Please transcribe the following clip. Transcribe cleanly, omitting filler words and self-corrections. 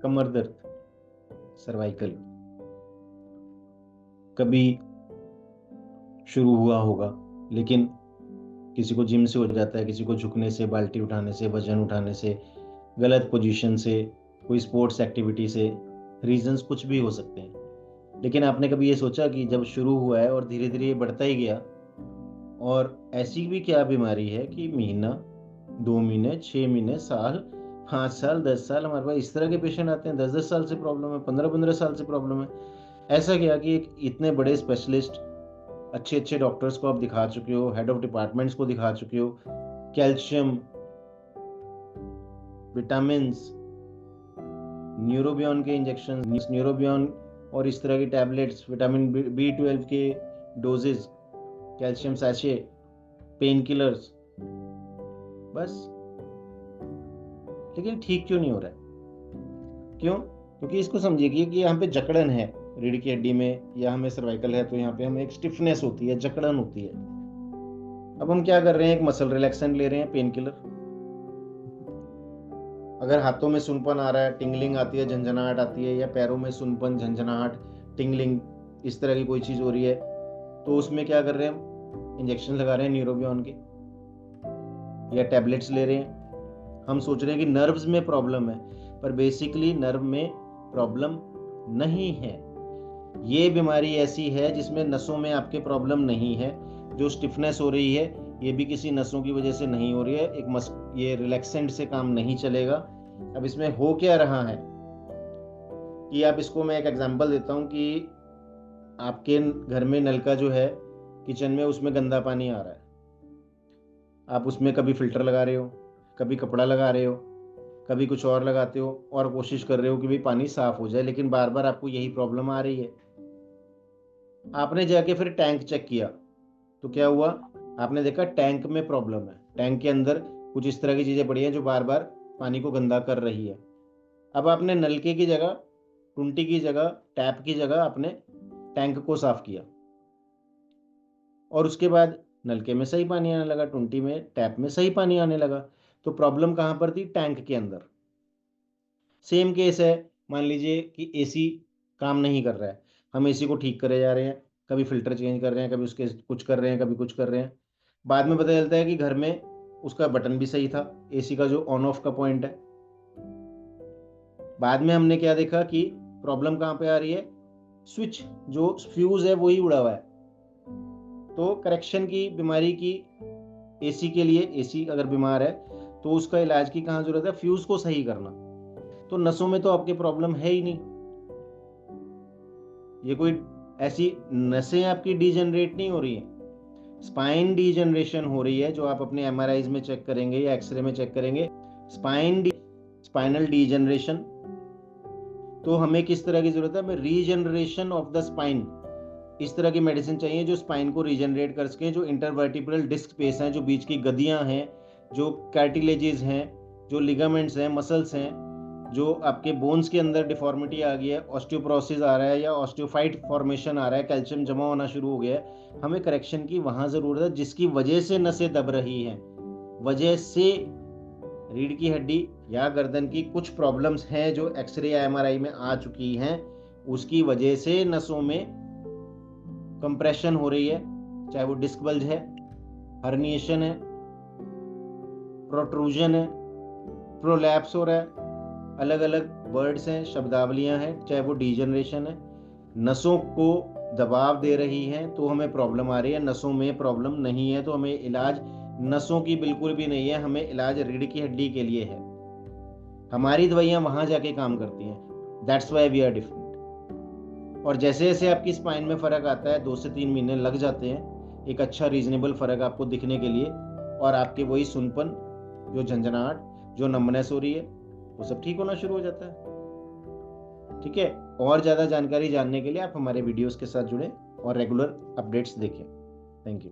कमर दर्द, सर्वाइकल, कभी शुरू हुआ होगा, लेकिन किसी को जिम से हो जाता है, किसी को झुकने से, बाल्टी उठाने से, वजन उठाने से, गलत पोजीशन से, कोई स्पोर्ट्स एक्टिविटी से, रीजंस कुछ भी हो सकते हैं। लेकिन आपने कभी ये सोचा कि जब शुरू हुआ है और धीरे धीरे ये बढ़ता ही गया, और ऐसी भी क्या बीमारी है कि महीना, 2 महीने, 6 महीने, साल, 5 साल, 10 साल, हमारे पास इस तरह के पेशेंट आते हैं, 10-10 साल से प्रॉब्लम है, 15-15 साल से प्रॉब्लम है। ऐसा क्या कि एक इतने बड़े स्पेशलिस्ट, अच्छे अच्छे डॉक्टर्स को आप दिखा चुके हो, हेड ऑफ डिपार्टमेंट्स को दिखा चुके हो, कैल्शियम, विटामिन्स, न्यूरोबियन के इंजेक्शन, न्यूरोबियन और इस तरह की टैबलेट्स, विटामिन B12 के doses, calcium sachet, pain killers, बस। लेकिन ठीक क्यों नहीं हो रहा है? क्यों? क्योंकि इसको समझिए कि यहाँ पे जकड़न है रीढ़ की हड्डी में, या हमें सर्वाइकल है तो यहाँ पे हमें एक स्टिफनेस होती है, जकड़न होती है। अब हम क्या कर रहे हैं? एक मसल रिलैक्सेंट ले रहे हैं, पेन किलर। अगर हाथों में सुनपन आ रहा है, टिंगलिंग आती है, झंझनाहट आती है, या पैरों में सुनपन, झंझनाहट, टिंगलिंग, इस तरह की कोई चीज हो रही है, तो उसमें क्या कर रहे हैं? हम इंजेक्शन लगा रहे हैं न्यूरोबियन के, या टैबलेट्स ले रहे हैं। हम सोच रहे हैं कि नर्व्स में प्रॉब्लम है, पर बेसिकली नर्व में प्रॉब्लम नहीं है। ये बीमारी ऐसी है जिसमें नसों में आपके प्रॉब्लम नहीं है। जो स्टिफनेस हो रही है, ये भी किसी नसों की वजह से नहीं हो रही है, ये रिलैक्सेंट से काम नहीं चलेगा। अब इसमें हो क्या रहा है कि आप इसको, मैं एक एग्जांपल देता हूँ कि आपके घर में नलका जो है किचन में, उसमें गंदा पानी आ रहा है। आप उसमें कभी फिल्टर लगा रहे हो, कभी कपड़ा लगा रहे हो, कभी कुछ और लगाते हो, और कोशिश कर रहे हो कि भाई पानी साफ हो जाए, लेकिन बार बार आपको यही प्रॉब्लम आ रही है। आपने जाके फिर टैंक चेक किया, तो क्या हुआ? आपने देखा टैंक में प्रॉब्लम है, टैंक के अंदर कुछ इस तरह की चीजें पड़ी हैं जो बार बार पानी को गंदा कर रही है। अब आपने नलके की जगह, टुंटी की जगह, टैप की जगह आपने टैंक को साफ किया, और उसके बाद नलके में सही पानी आने लगा, टुंटी में, टैप में सही पानी आने लगा। तो प्रॉब्लम कहाँ पर थी? टैंक के अंदर। सेम केस है, मान लीजिए कि एसी काम नहीं कर रहा है, हम एसी को ठीक करे जा रहे हैं, कभी फिल्टर चेंज कर रहे हैं, कभी उसके कुछ कर रहे हैं, कभी कुछ कर रहे हैं। बाद में पता चलता है कि घर में उसका बटन भी सही था, एसी का जो ऑन ऑफ का पॉइंट है। बाद में हमने क्या देखा कि प्रॉब्लम कहाँ पे आ रही है? स्विच, जो फ्यूज है वही उड़ा हुआ है। तो करेक्शन की बीमारी की, एसी के लिए, एसी अगर बीमार है तो उसका इलाज की कहाँ जरूरत है? फ्यूज को सही करना। तो नसों में तो आपके प्रॉब्लम है ही नहीं। ये कोई ऐसी नसें आपकी डीजनरेट नहीं हो रही है, स्पाइन डीजनरेशन हो रही है, जो आप अपने एमआरआईज में चेक करेंगे या एक्सरे में चेक करेंगे। Spinal degeneration. तो हमें किस तरह की जरूरत है? हमें रीजनरेशन ऑफ द स्पाइन। इस तरह की मेडिसिन चाहिए जो स्पाइन को रीजनरेट कर सके, जो इंटरवर्टिब्रल डिस्क स्पेस हैं, जो बीच की गदियां हैं, जो कार्टिलेजेस हैं, जो लिगामेंट्स हैं, मसल्स हैं, जो आपके बोन्स के अंदर डिफॉर्मिटी आ गई है, ऑस्टियोप्रोसिस आ रहा है, या ऑस्टियोफाइट फॉर्मेशन आ रहा है, कैल्शियम जमा होना शुरू हो गया है, हमें करेक्शन की वहां जरूरत है, जिसकी वजह से नसें दब रही हैं, वजह से रीढ़ की हड्डी या गर्दन की कुछ प्रॉब्लम्स हैं जो एक्सरे या एमआरआई में आ चुकी हैं, उसकी वजह से नसों में कंप्रेशन हो रही है, चाहे वो डिस्क बल्ज है, हर्निएशन है, प्रोट्रूजन है, प्रोलैप्स हो रहा है, अलग अलग वर्ड्स हैं, शब्दावलियां हैं, चाहे वो डीजनरेशन है, नसों को दबाव दे रही हैं, तो हमें प्रॉब्लम आ रही है। नसों में प्रॉब्लम नहीं है तो हमें इलाज नसों की बिल्कुल भी नहीं है, हमें इलाज रीढ़ की हड्डी के लिए है। हमारी दवाइयां वहां जाके काम करती हैं। That's why we are different. और जैसे जैसे आपकी स्पाइन में फर्क आता है, 2 से 3 महीने लग जाते हैं एक अच्छा रीजनेबल फर्क आपको दिखने के लिए, और आपके वही सुनपन, जो झंझनाहट, जो नंबनेस हो रही है, वो सब ठीक होना शुरू हो जाता है। ठीक है? और ज़्यादा जानकारी जानने के लिए आप हमारे वीडियोस के साथ जुड़ें और रेगुलर अपडेट्स देखें। Thank you.